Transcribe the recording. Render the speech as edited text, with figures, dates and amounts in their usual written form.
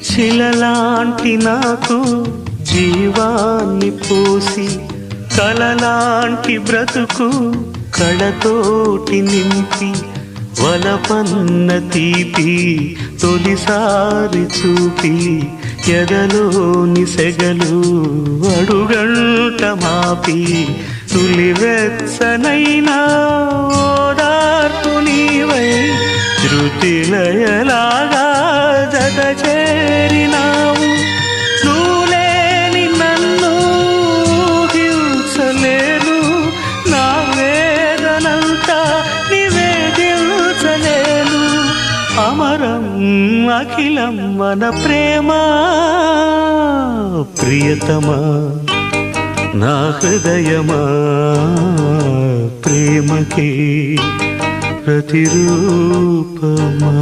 శిలలాంటి నాకు జీవాన్ని పోసి కలలాంటి బ్రతుకు కళతోటి నింపి వలపన్న తీపి తొలిసారి చూపి ఎదలోని సెగలు అడుగంట మాపి తులివెచ్చనైనా ఓదార్పు నీవై శృతిలయలాగా జత చేరినావు. నువ్వులేని నన్ను హింసలేను, నా వేదనంతా నివేదించలేను. అమరం అఖిలం మన ప్రేమ ప్రియతమా నా హృదయమా ప్రేమకి ప్రతిరూపమా.